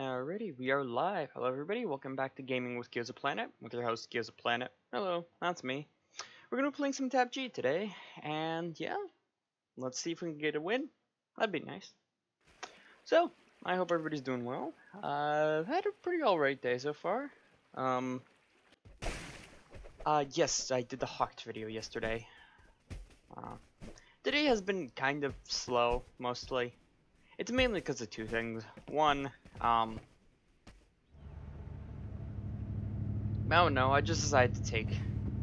Alrighty, we are live. Hello everybody, welcome back to Gaming with Gyozaplanet, with your host Gyozaplanet. Hello, that's me. We're gonna be playing some TABG today, and yeah, let's see if we can get a win. That'd be nice. So, I hope everybody's doing well. I've had a pretty alright day so far. Yes, I did the Hawked video yesterday. Today has been kind of slow, mostly. It's mainly because of two things. One, I don't know, I just decided to take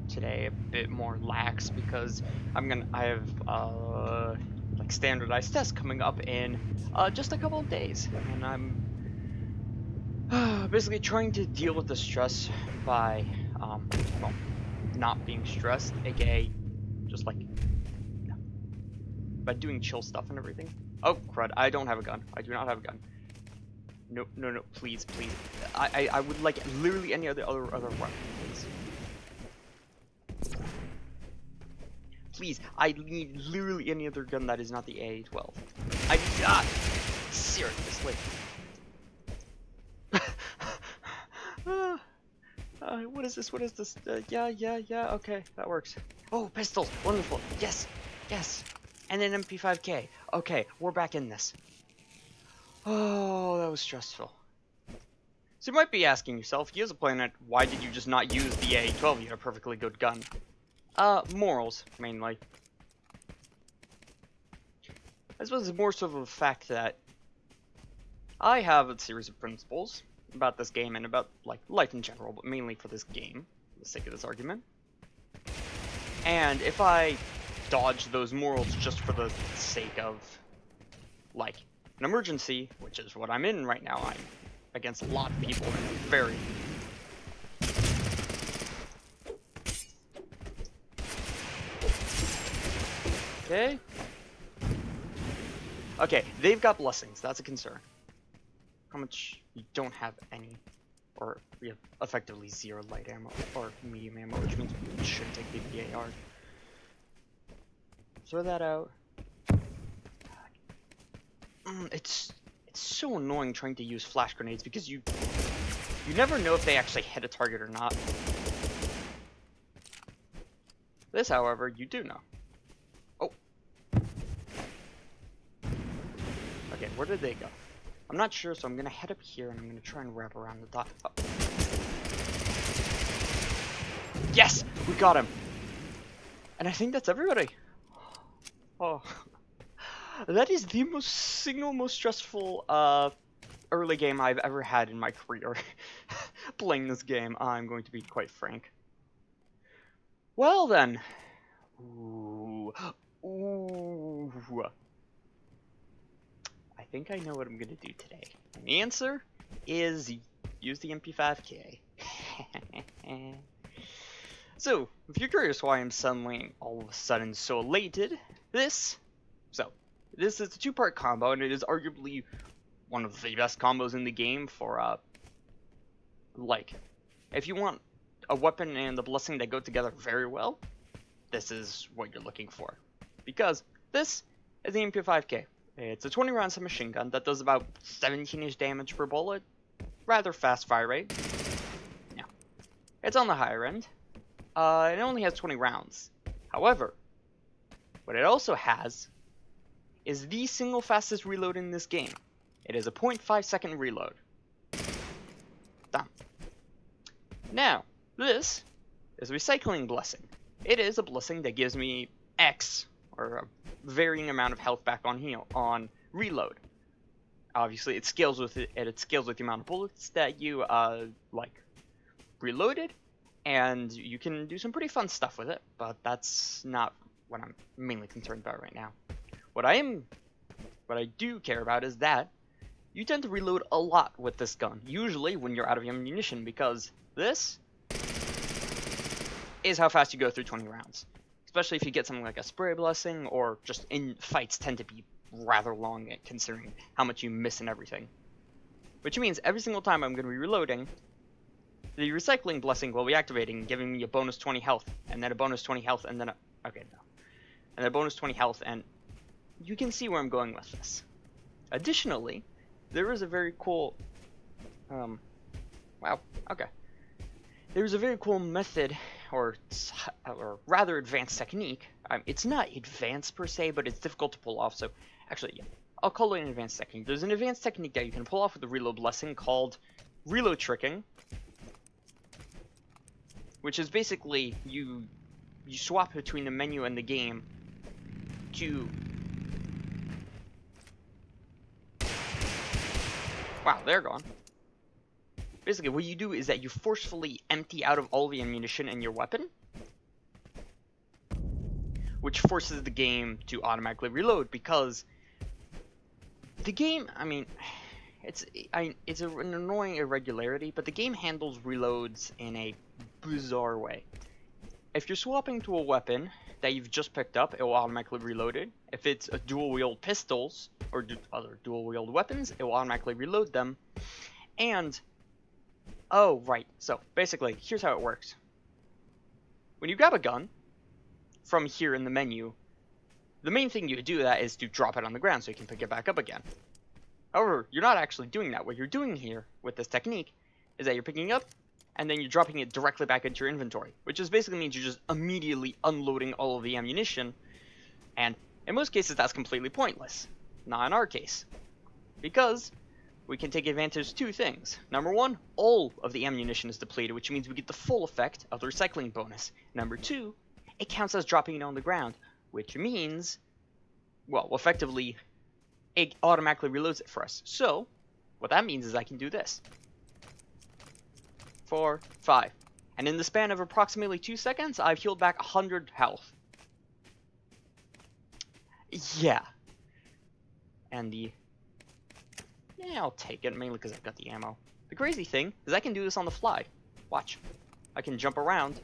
today a bit more lax because I have like standardized tests coming up in just a couple of days, and I'm basically trying to deal with the stress by well, not being stressed, aka just like by doing chill stuff and everything. Oh crud, I don't have a gun. I do not have a gun. No, no, no, please, please. I would like literally any other weapon, please. Please, I need literally any other gun that is not the AA-12. Seriously. What is this? What is this? Yeah, okay, that works. Oh, pistols, wonderful. Yes, yes. And an MP5k. Okay, we're back in this. Oh, that was stressful. So you might be asking yourself, Gyozaplanet, why did you just not use the AA-12? You had a perfectly good gun. Morals, mainly. I suppose it's more so of a fact that I have a series of principles about this game and about, like, life in general, but mainly for this game, for the sake of this argument. And if I dodge those morals just for the sake of, like, an emergency, which is what I'm in right now, I'm against a lot of people and very... Okay. Okay, they've got blessings, that's a concern. How much? You don't have any. Or we have effectively zero light ammo, or medium ammo, which means we should take the BAR. Throw that out. It's so annoying trying to use flash grenades because you never know if they actually hit a target or not. This, however, you do know. Oh. Okay, where did they go? I'm not sure, so I'm gonna head up here and I'm gonna try and wrap around the top. Oh. Yes! We got him! And I think that's everybody. Oh. That is the most stressful early game I've ever had in my career. Playing this game, I'm going to be quite frank. Well then. Ooh. I think I know what I'm gonna do today. And the answer is use the MP5k. So, if you're curious why I'm suddenly all of a sudden so elated, this is a two-part combo, and it is arguably one of the best combos in the game for, like, if you want a weapon and a blessing that go together very well, this is what you're looking for. Because this is the MP5k. It's a 20-round submachine gun that does about 17-ish damage per bullet. Rather fast fire rate. Yeah. It's on the higher end. It only has 20 rounds. However, what it also has is the single fastest reload in this game. It is a 0.5 second reload. Done. Now, this is a recycling blessing. It is a blessing that gives me X, or a varying amount of health back on reload. Obviously, it scales with the amount of bullets that you like reloaded, and you can do some pretty fun stuff with it. But that's not what I'm mainly concerned about right now. What I do care about is that you tend to reload a lot with this gun, usually when you're out of ammunition, because this is how fast you go through 20 rounds. Especially if you get something like a spray blessing, or just in fights tend to be rather long considering how much you miss and everything. Which means every single time I'm going to be reloading, the recycling blessing will be activating, giving me a bonus 20 health, and then a bonus 20 health, and then and then a bonus 20 health, and you can see where I'm going with this. Additionally, there is a very cool Wow, okay. There's a very cool method, or rather advanced technique. It's not advanced per se, but it's difficult to pull off, so actually, yeah, I'll call it an advanced technique. There's an advanced technique that you can pull off with the reload blessing called reload tricking, which is basically you swap between the menu and the game to... Wow, they're gone. Basically, what you do is that you forcefully empty out of all the ammunition in your weapon, which forces the game to automatically reload, because the game, I mean, it's an annoying irregularity, but the game handles reloads in a bizarre way. If you're swapping to a weapon that you've just picked up, it will automatically reload it. If it's a dual-wield pistols, or other dual-wield weapons, it will automatically reload them. And, oh, right, so basically, here's how it works. When you grab a gun from here in the menu, the main thing you do that is to drop it on the ground so you can pick it back up again. However, you're not actually doing that. What you're doing here with this technique is that you're picking up and then you're dropping it directly back into your inventory, which just basically means you're just immediately unloading all of the ammunition, and in most cases that's completely pointless. Not in our case, because we can take advantage of two things. Number one, all of the ammunition is depleted, which means we get the full effect of the recycling bonus. Number two, it counts as dropping it on the ground, which means, well, effectively, it automatically reloads it for us. So, what that means is I can do this. 4, 5. And in the span of approximately 2 seconds, I've healed back 100 health. Yeah. And the... Yeah, I'll take it, mainly because I've got the ammo. The crazy thing is I can do this on the fly. Watch. I can jump around.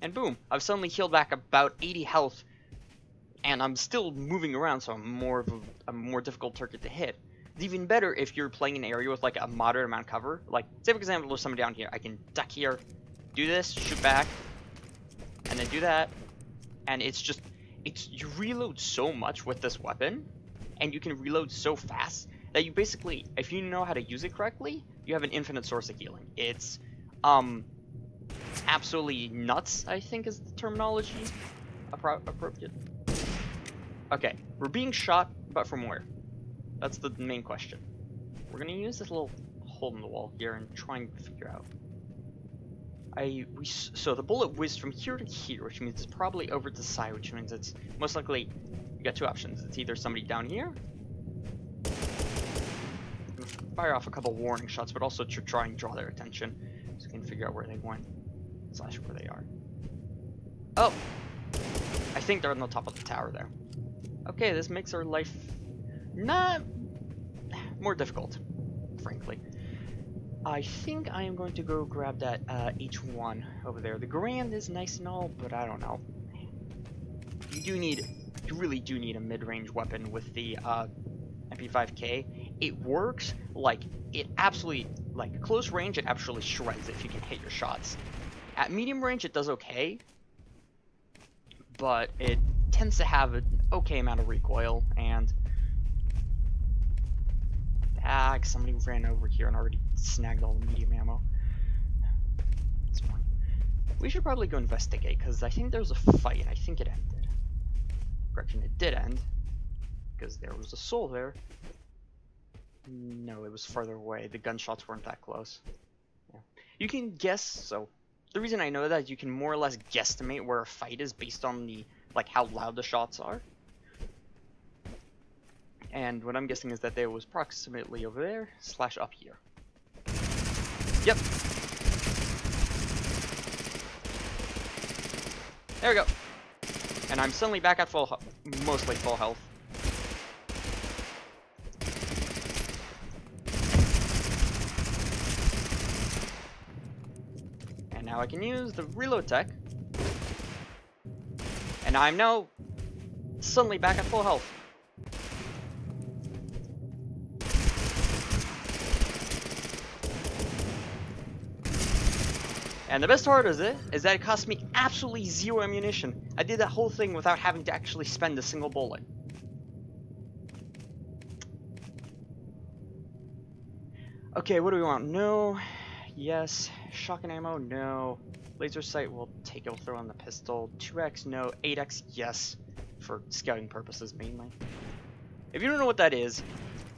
And boom, I've suddenly healed back about 80 health. And I'm still moving around, so I'm more of a more difficult target to hit. It's even better if you're playing an area with like a moderate amount of cover. Like, say for example, there's someone down here. I can duck here, do this, shoot back, and then do that. And it's just, you reload so much with this weapon, and you can reload so fast that you basically, if you know how to use it correctly, you have an infinite source of healing. It's absolutely nuts, I think is the terminology appropriate. Okay, we're being shot, but from where? That's the main question. We're gonna use this little hole in the wall here and try and figure out. So the bullet whizzed from here to here, which means it's probably over to the side, which means it's most likely, you got two options. It's either somebody down here, fire off a couple warning shots, but also to try and draw their attention, so we can figure out where they went, / where they are. Oh! I think they're on the top of the tower there. Okay, this makes our life not more difficult, frankly. I think I am going to go grab that H1 over there. The Grand is nice and all, but I don't know. You really do need a mid-range weapon with the MP5k. It works, like, it absolutely, like, close range, it absolutely shreds if you can hit your shots. At medium range, it does okay, but it tends to have an okay amount of recoil, and somebody ran over here and already snagged all the medium ammo. That's fine. We should probably go investigate, because I think there was a fight. I think it ended. Correction, it did end, because there was a soul there. No, it was farther away. The gunshots weren't that close. Yeah. You can guess, so the reason I know that is you can more or less guesstimate where a fight is based on the, like, how loud the shots are. And what I'm guessing is that there was approximately over there / up here. Yep. There we go. And I'm suddenly back at mostly full health. And now I can use the reload tech. And I'm now suddenly back at full health. And the best part is that it cost me absolutely 0 ammunition. I did that whole thing without having to actually spend a single bullet. Okay, what do we want? No. Yes. Shotgun ammo? No. Laser sight, we'll take it. We'll throw on the pistol. 2x? No. 8x? Yes. For scouting purposes, mainly. If you don't know what that is,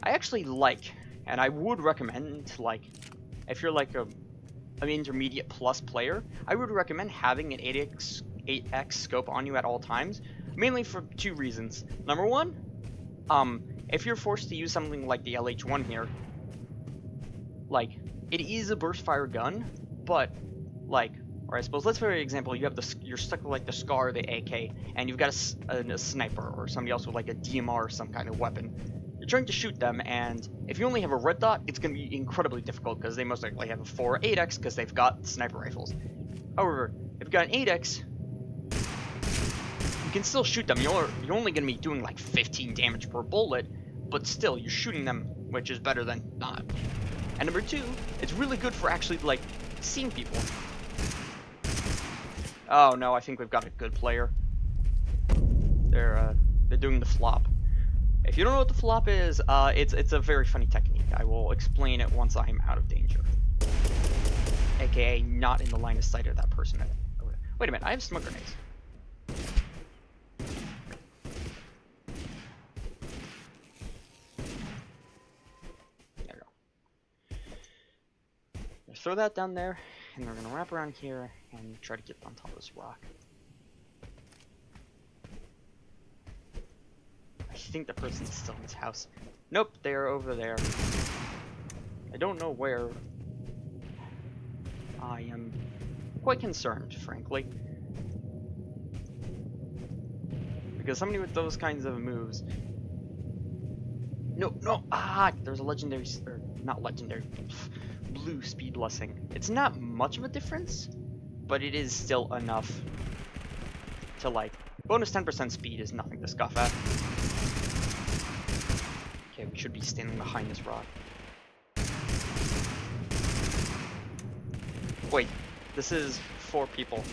I actually like, and I would recommend, like, if you're like an intermediate plus player, I would recommend having an 8x scope on you at all times, mainly for two reasons. Number one, if you're forced to use something like the LH1 here, like, it is a burst fire gun, but, like, or I suppose, let's for example, you have you're stuck with like the SCAR, the AK, and you've got a sniper or somebody else with like a DMR or some kind of weapon. You're trying to shoot them, and if you only have a red dot, it's going to be incredibly difficult because they most likely have a 4 or 8x because they've got sniper rifles. However, if you've got an 8x, you can still shoot them. You're only going to be doing like 15 damage per bullet, but still, you're shooting them, which is better than not. And number two, it's really good for actually like seeing people. Oh no, I think we've got a good player. They're doing the flop. If you don't know what the flop is, it's a very funny technique. I will explain it once I'm out of danger. AKA not in the line of sight of that person. Wait a minute, I have smoke grenades. There we go. Let's throw that down there, and we're gonna wrap around here and try to get on top of this rock. I think the person's still in this house. Nope, they're over there. I don't know where. I am quite concerned, frankly. Because somebody with those kinds of moves... No, no! Ah! There's a legendary... or not legendary... blue speed blessing. It's not much of a difference, but it is still enough to, like... Bonus 10% speed is nothing to scoff at. Okay, we should be standing behind this rock. Wait, this is 4 people.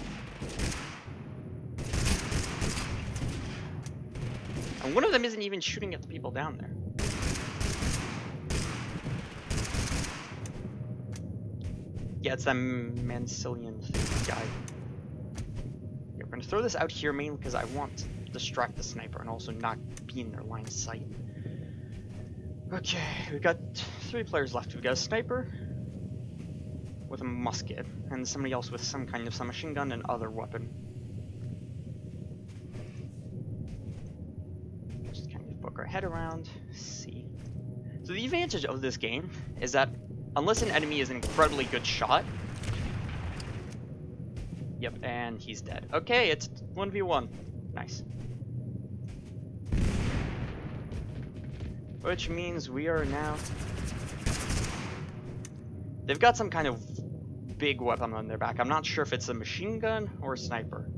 And one of them isn't even shooting at the people down there. Yeah, it's that Mancillion guy. Yeah, we're gonna throw this out here mainly because I want to distract the sniper and also not be in their line of sight. Okay, we've got 3 players left. We've got a sniper with a musket, and somebody else with some kind of submachine gun and other weapon. Just kind of poke our head around, see. So the advantage of this game is that unless an enemy is an incredibly good shot... Yep, and he's dead. Okay, it's 1v1. Nice. Which means we are now... They've got some kind of big weapon on their back. I'm not sure if it's a machine gun or a sniper.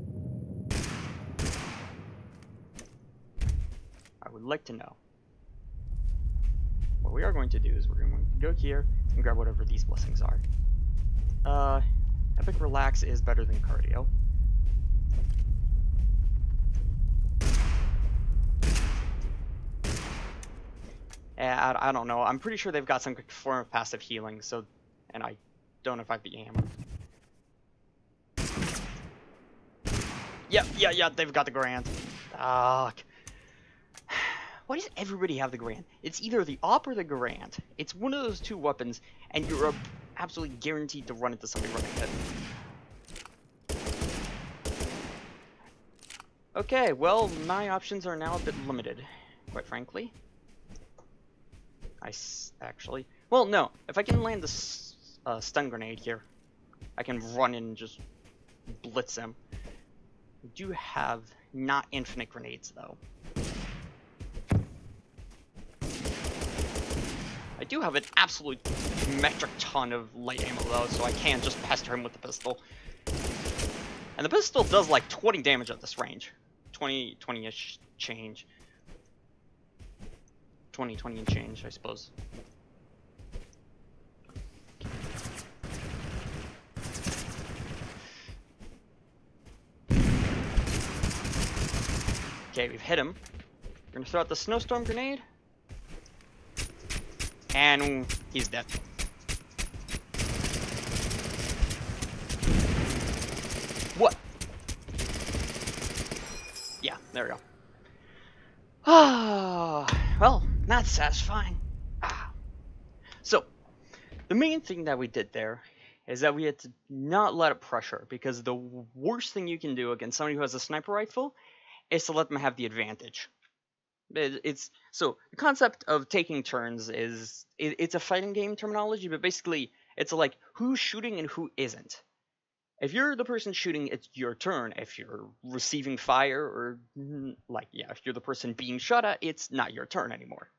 I would like to know. What we are going to do is we're going to go here and grab whatever these blessings are. Epic Relax is better than Cardio. I don't know. I'm pretty sure they've got some form of passive healing, so... And I don't know if I have the ammo. Yeah, they've got the Grand. Why does everybody have the Grand? It's either the Op or the Grand. It's one of those two weapons, and you're absolutely guaranteed to run into somebody running it. Okay, well, my options are now a bit limited, quite frankly. Actually... Well, no. If I can land the stun grenade here, I can run in and just blitz them. We do have not infinite grenades, though. I do have an absolute metric ton of light ammo, though, so I can just pester him with the pistol. And the pistol does like 20 damage at this range. 20-ish change. 20 and change, I suppose. Okay, we've hit him. We're gonna throw out the snowstorm grenade. And he's dead. There we go. Ah, well, that's satisfying. So, the main thing that we did there is that we had to not let it pressure, because the worst thing you can do against somebody who has a sniper rifle is to let them have the advantage. So the concept of taking turns it's a fighting game terminology, but basically it's like who's shooting and who isn't. If you're the person shooting, it's your turn. If you're receiving fire, or if you're the person being shot at, it's not your turn anymore.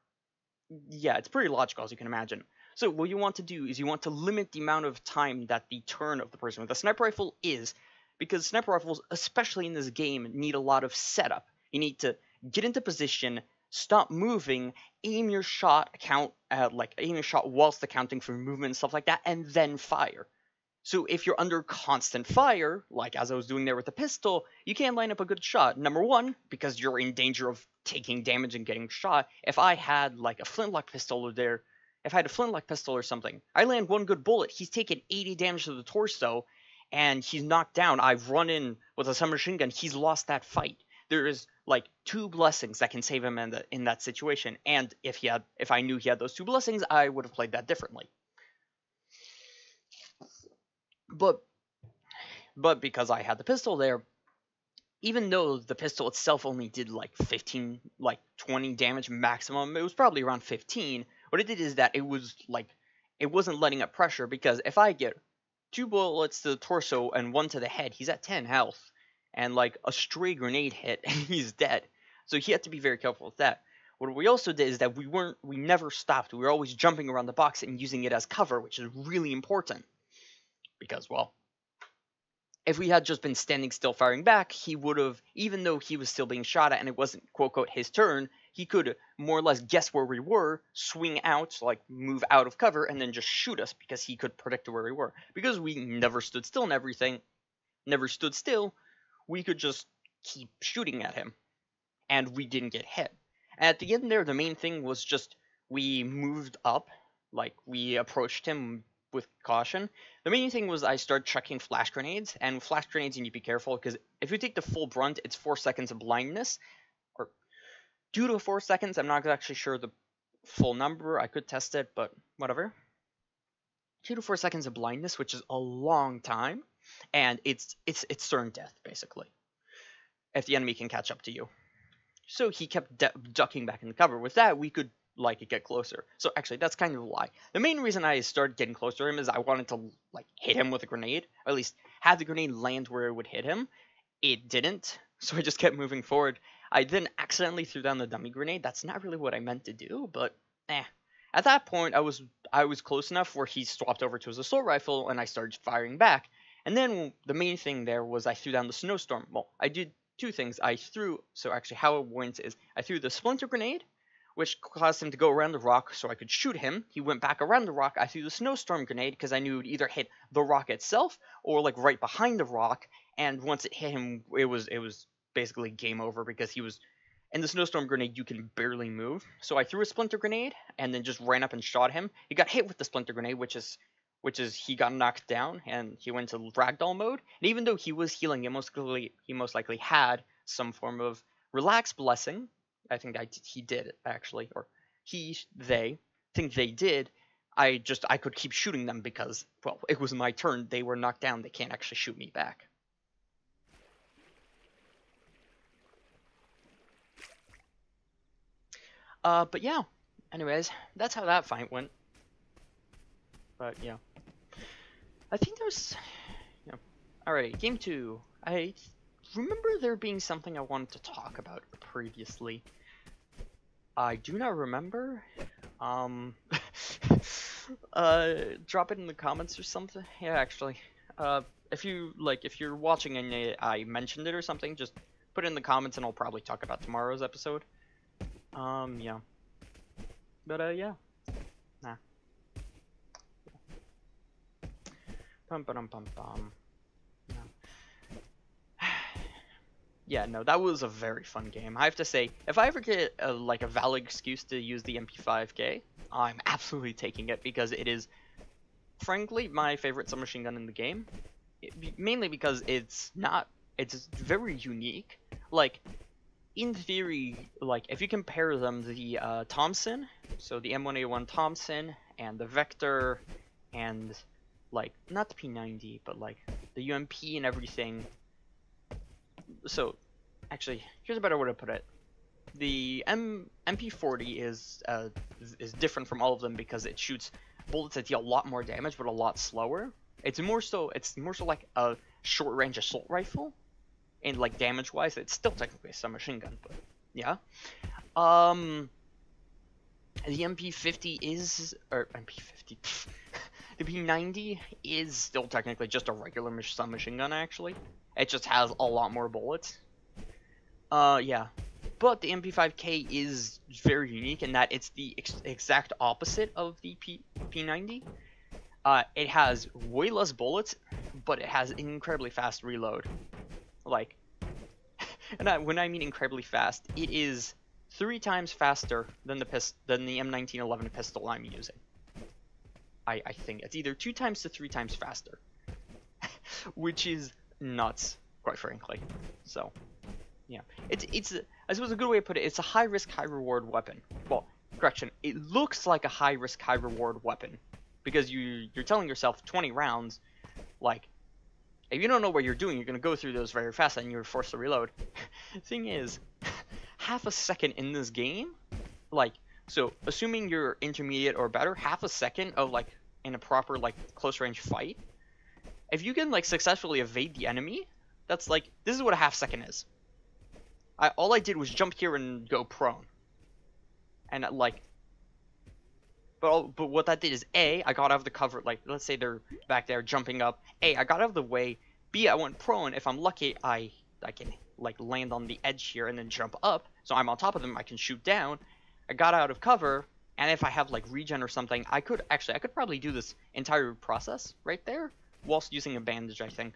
Yeah, it's pretty logical, as you can imagine. So what you want to do is you want to limit the amount of time that the turn of the person with a sniper rifle is, because sniper rifles, especially in this game, need a lot of setup. You need to get into position, stop moving, aim your shot, aim your shot whilst accounting for movement and stuff like that, and then fire. So if you're under constant fire, like as I was doing there with the pistol, you can't line up a good shot. Number one, because you're in danger of taking damage and getting shot. If I had like a flintlock pistol if I had a flintlock pistol or something, I land one good bullet, he's taken 80 damage to the torso, and he's knocked down. I've run in with a submachine gun, he's lost that fight. There is like 2 blessings that can save him in that situation, and if I knew he had those 2 blessings, I would have played that differently. But because I had the pistol there, even though the pistol itself only did like 20 damage maximum, it was probably around 15. What it did is that it wasn't letting up pressure, because if I get 2 bullets to the torso and 1 to the head, he's at 10 health, and like a stray grenade hit and he's dead. So he had to be very careful with that. What we also did is that we never stopped. We were always jumping around the box and using it as cover, which is really important. Because, well, if we had just been standing still firing back, he would have, even though he was still being shot at and it wasn't quote-unquote his turn, he could more or less guess where we were, swing out, like move out of cover, and then just shoot us, because he could predict where we were. Because we never stood still and everything, we could just keep shooting at him, and we didn't get hit. And at the end there, the main thing was just we moved up, like we approached him with caution. The main thing was I started chucking flash grenades, and flash grenades, you need to be careful, because if you take the full brunt, it's 4 seconds of blindness, or 2 to 4 seconds. I'm not actually sure the full number. I could test it, but whatever. 2 to 4 seconds of blindness, which is a long time, and it's certain death, basically, if the enemy can catch up to you. So he kept ducking back in the cover. With that, we could get closer. So actually, that's kind of a lie. The main reason I started getting closer to him is I wanted to hit him with a grenade, or at least have the grenade land where it would hit him. It didn't, so I just kept moving forward. I then accidentally threw down the dummy grenade. That's not really what I meant to do, but at that point I was close enough where he swapped over to his assault rifle, and I started firing back. And then the main thing there was I threw down the snowstorm. Well, I did 2 things. So actually how it went is I threw the splinter grenade, which caused him to go around the rock so I could shoot him. He went back around the rock. I threw the snowstorm grenade because I knew it would either hit the rock itself or right behind the rock, and once it hit him, it was basically game over, because he was in the snowstorm grenade, you can barely move. So I threw a splinter grenade and then just ran up and shot him. He got hit with the splinter grenade, which is he got knocked down and he went to ragdoll mode. And even though he was healing, he most likely had some form of relax blessing. I think he did, actually, or they think they did. I could keep shooting them because, well, it was my turn. They were knocked down. They can't actually shoot me back. But yeah. Anyways, that's how that fight went. But yeah, I think there's, alright, game 2. I remember there being something I wanted to talk about previously. I do not remember. Drop it in the comments or something. Yeah, actually. If you're watching and I mentioned it or something, just put it in the comments and I'll probably talk about tomorrow's episode. Yeah. But, yeah. Nah. Bum. Yeah, no, that was a very fun game. I have to say, if I ever get a valid excuse to use the MP5k, I'm absolutely taking it, because it is, frankly, my favorite submachine gun in the game. Mainly because it's very unique. in theory, like, if you compare them, the Thompson, so the M1A1 Thompson, and the Vector, and, like, not the P90, but, like, the UMP and everything. So, actually, here's a better way to put it. The MP40 is different from all of them because it shoots bullets that deal a lot more damage, but a lot slower. It's more so like a short-range assault rifle. And like damage-wise, it's still technically a submachine gun, but yeah. The MP50 is, or MP50, the P90 is still technically just a regular submachine gun. Actually, it just has a lot more bullets. Yeah, but the MP5k is very unique in that it's the exact opposite of the P90. It has way less bullets, but it has an incredibly fast reload. Like, and when I mean incredibly fast, it is 3 times faster than the M1911 pistol I'm using. I think it's either 2 times to 3 times faster, which is nuts, quite frankly. So, yeah, it's I suppose a good way to put it. It's a high risk, high reward weapon. Well, correction, it looks like a high risk, high reward weapon because you're telling yourself 20 rounds, like. If you don't know what you're doing, you're going to go through those very fast and you're forced to reload. Thing is, half a second in this game, like, so assuming you're intermediate or better, half a second of, like, in a proper, like, close range fight, if you can, like, successfully evade the enemy, that's, like, this is what a half second is. All I did was jump here and go prone. And, like, but what that did is, A, I got out of the cover, like, let's say they're back there jumping up. A, I got out of the way. B, I went prone. If I'm lucky, I can, like, land on the edge here and then jump up. So I'm on top of them, I can shoot down. I got out of cover, and if I have, like, regen or something, I could probably do this entire process right there whilst using a bandage, I think.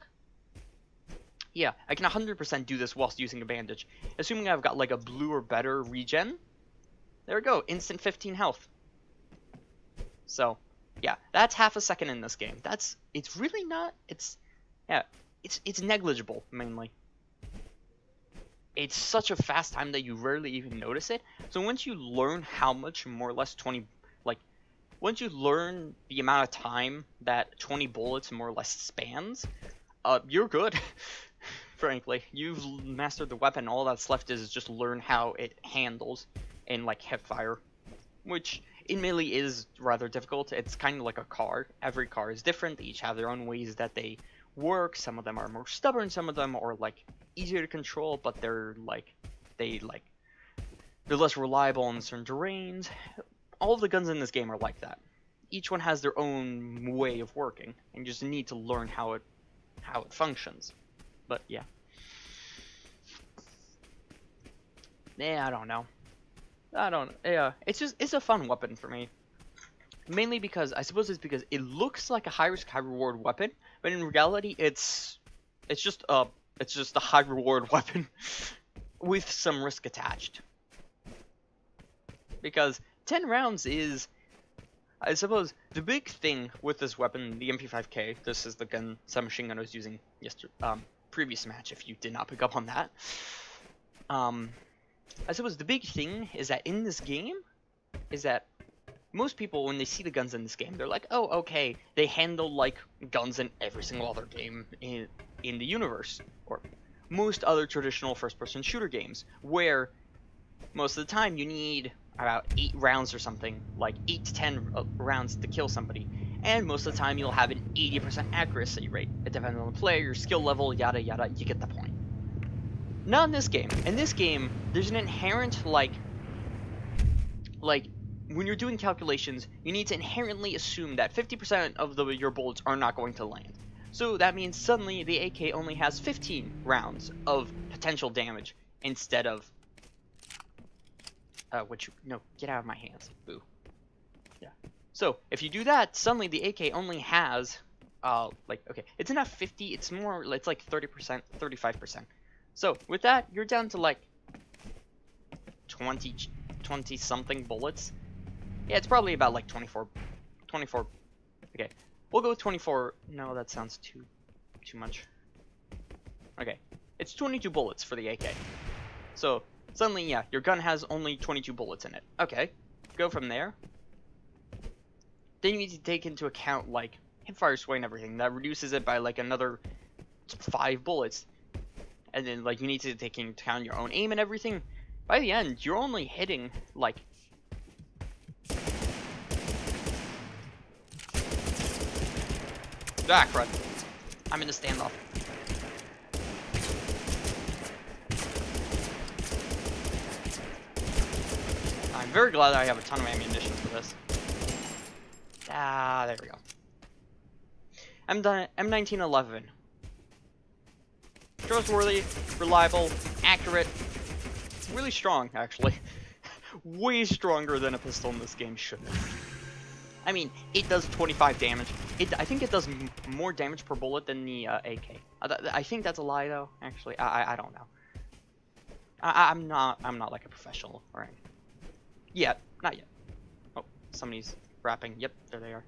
Yeah, I can 100% do this whilst using a bandage. Assuming I've got, like, a blue or better regen. There we go, instant 15 health. So, yeah, that's half a second in this game. It's really not, it's negligible, mainly. It's such a fast time that you rarely even notice it. So once you learn how much more or less once you learn the amount of time that 20 bullets more or less spans, you're good. Frankly, you've mastered the weapon. All that's left is just learn how it handles in, like, hip fire, which in melee is rather difficult. It's kind of like a car. Every car is different. They each have their own ways that they work. Some of them are more stubborn. Some of them are, like, easier to control, but they're less reliable in certain terrains. All of the guns in this game are like that. Each one has their own way of working, and you just need to learn how it functions. But yeah. Yeah, I don't know. Yeah, it's a fun weapon for me. Mainly because, I suppose it's because it looks like a high risk, high reward weapon, but in reality it's just a high reward weapon with some risk attached. Because 10 rounds is, I suppose, the big thing with this weapon, the MP5k, this is the submachine gun I was using previous match, if you did not pick up on that. I suppose the big thing is that in this game, is that most people, when they see the guns in this game, they're like, oh, okay, they handle like guns in every single other game in the universe, or most other traditional first-person shooter games, where most of the time you need about 8 rounds or something, like 8 to 10 rounds to kill somebody, and most of the time you'll have an 80% accuracy rate. It depends on the player, your skill level, yada yada, you get the point. Not in this game. In this game, there's an inherent, like, when you're doing calculations, you need to inherently assume that 50% of your bullets are not going to land. So that means suddenly the AK only has 15 rounds of potential damage instead of... no, get out of my hands. Boo. Yeah. So, if you do that, suddenly the AK only has, okay, it's not 50, it's like 30%, 35%. So, with that, you're down to, like, 20-something bullets. Yeah, it's probably about, like, 24, okay. We'll go with 24, no, that sounds too much. Okay, it's 22 bullets for the AK. So, suddenly, yeah, your gun has only 22 bullets in it. Okay, go from there. Then you need to take into account, like, hipfire sway and everything. That reduces it by, like, another 5 bullets. And then, like, you need to take into account your own aim and everything. By the end, you're only hitting, like... Ah, crud. I'm in a standoff. I'm very glad I have a ton of ammunition for this. Ah, there we go. M1911. Trustworthy, reliable, accurate, really strong, actually. Way stronger than a pistol in this game should have. I mean, it does 25 damage. I think it does more damage per bullet than the AK. I think that's a lie, though. Actually, I don't know. I'm not like a professional or anything. Yet, not yet. Oh, somebody's rapping. Yep, there they are.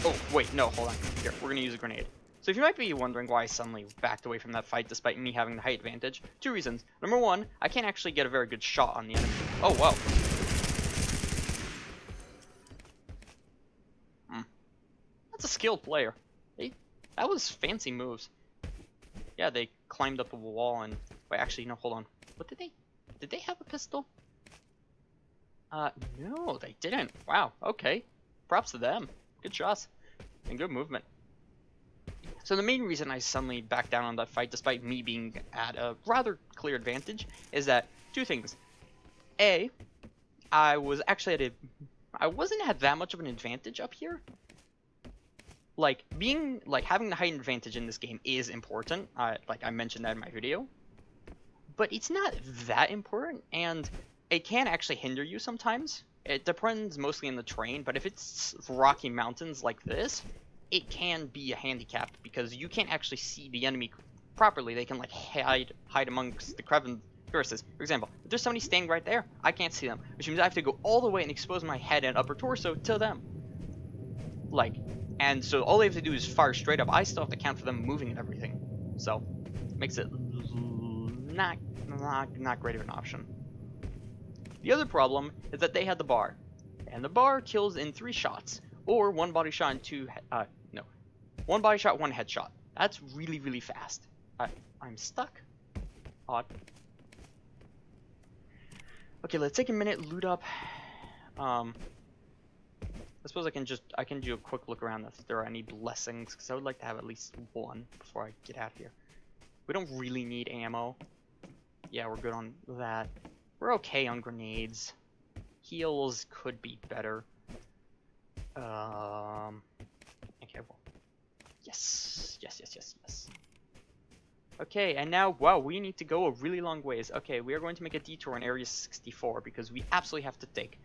Oh, wait, no, hold on. Here, we're gonna use a grenade. So if you might be wondering why I suddenly backed away from that fight despite me having the height advantage, 2 reasons. Number 1, I can't actually get a very good shot on the enemy. Oh, wow. That's a skilled player. That was fancy moves. Yeah, they climbed up the wall and... Wait, actually, no, hold on. What did they... Did they have a pistol? No, they didn't. Wow, okay. Props to them. Good shots. And good movement. So the main reason I suddenly backed down on that fight, despite me being at a rather clear advantage, is that 2 things. A, I was actually at I wasn't at that much of an advantage up here. Like, having the height advantage in this game is important. Like I mentioned that in my video. But it's not that important, and it can actually hinder you sometimes. It depends mostly on the terrain, but if it's rocky mountains like this, it can be a handicap because you can't actually see the enemy properly. They can like hide amongst the crevices. For example, if there's somebody standing right there, I can't see them, which means I have to go all the way and expose my head and upper torso to them. Like, and so all they have to do is fire straight up. I still have to count for them moving and everything. So, makes it not great of an option. The other problem is that they had the bar, and the bar kills in 3 shots, or 1 body shot and 2 no, 1 body shot, 1 headshot. That's really, really fast. I'm stuck. Odd. Okay, let's take a minute, loot up. I suppose I can do a quick look around if there are any blessings, because I would like to have at least 1 before I get out of here. We don't really need ammo. Yeah, we're good on that. We're okay on grenades. Heals could be better. Okay, well. Yes. Okay, and now, wow, we need to go a really long ways. Okay, we are going to make a detour in Area 64 because we absolutely have to take...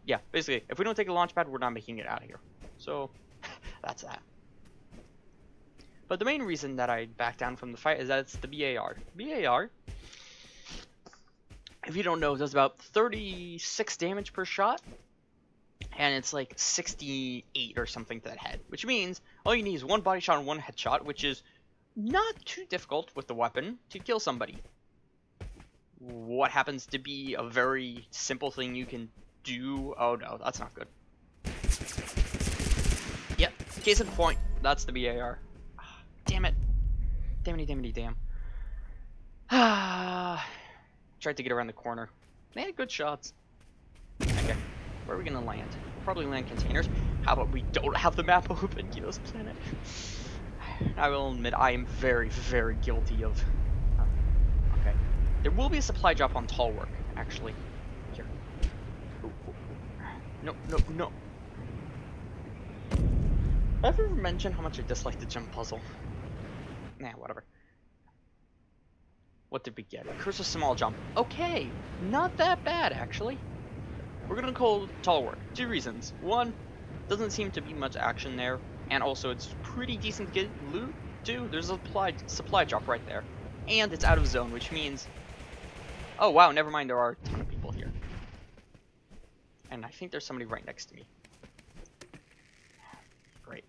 yeah, basically, if we don't take a launch pad, we're not making it out of here. So, that's that. But the main reason that I backed down from the fight is that it's the BAR. BAR, if you don't know, does about 36 damage per shot. And it's like 68 or something to that head. Which means all you need is 1 body shot and 1 headshot, which is not too difficult with the weapon to kill somebody. What happens to be a very simple thing you can do... Oh no, that's not good. Yep, case in point, that's the BAR. Damn it. Damn. Tried to get around the corner. They had good shots. Okay, where are we gonna land? Probably land containers. How about we don't have the map open, Gyozaplanet? I will admit I am very, very guilty of... okay. There will be a supply drop on tall work, actually. Here. Ooh. No. Have I ever mentioned how much I dislike the jump puzzle? Nah, whatever. What did we get? Curse a small jump. Okay, not that bad, actually. We're gonna call tall work. 2 reasons. 1, doesn't seem to be much action there, and also it's pretty decent to get loot. 2, there's a supply drop right there. And it's out of zone, which means... Oh wow, never mind, there are a ton of people here. And I think there's somebody right next to me. Great.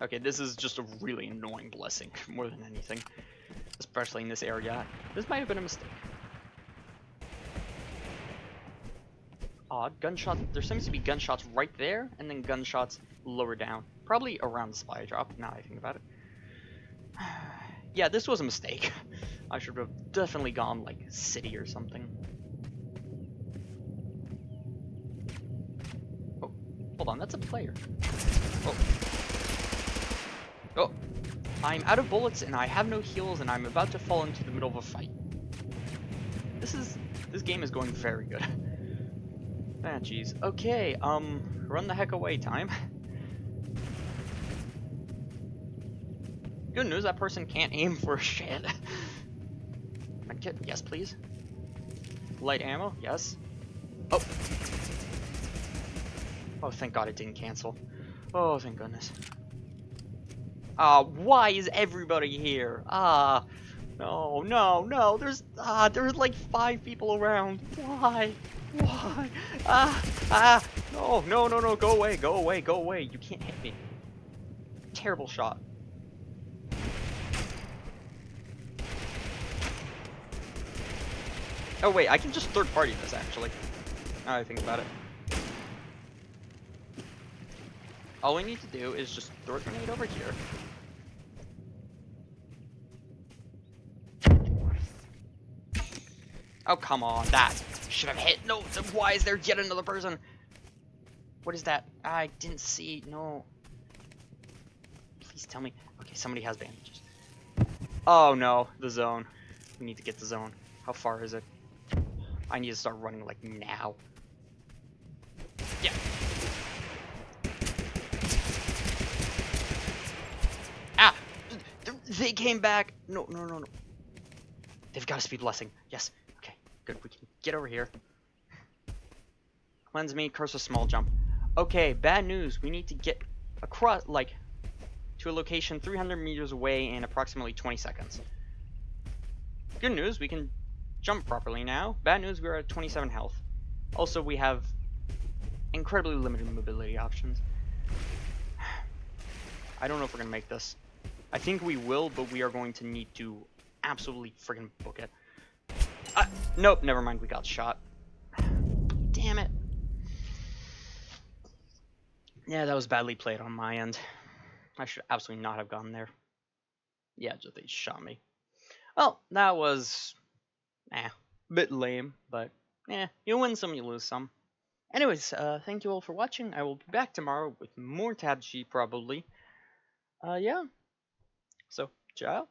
Okay, this is just a really annoying blessing, more than anything. Especially in this area. This might have been a mistake. Odd. Gunshot. There seems to be gunshots right there, and then gunshots lower down. Probably around the supply drop, now I think about it. Yeah, this was a mistake. I should have definitely gone, like, city or something. Oh, hold on, that's a player. Oh. Oh. I'm out of bullets, and I have no heals, and I'm about to fall into the middle of a fight. This game is going very good. Ah, jeez. Okay, run the heck away time. Good news, that person can't aim for shit. Medkit, yes please. Light ammo, yes. Oh. Oh, thank God it didn't cancel. Oh, thank goodness. Why is everybody here? No, no, no, there's like 5 people around. Why? Why? No, no, no, no, go away, go away, go away. You can't hit me. Terrible shot. Oh wait, I can just third party this actually. Now I think about it. All we need to do is just throw a grenade over here. Oh, come on, that should have hit. No, why is there yet another person? What is that? I didn't see, no. Please tell me. Okay, somebody has bandages. Oh no, the zone. We need to get the zone. How far is it? I need to start running like now. Yeah. Ah! They came back. No, no, no, no. They've got a speed blessing. Yes. Okay, good. We can get over here. Cleanse me, curse a small jump. Okay, bad news. We need to get across, like, to a location 300 meters away in approximately 20 seconds. Good news, we can jump properly now. Bad news, we're at 27 health. Also, we have incredibly limited mobility options. I don't know if we're gonna make this. I think we will, but we are going to need to absolutely friggin' book it. Nope, never mind, we got shot. Damn it. Yeah, that was badly played on my end. I should absolutely not have gone there. Yeah, just they shot me. Well, that was a bit lame, but you win some, you lose some. Anyways, thank you all for watching. I will be back tomorrow with more TABG probably. Yeah. So, ciao.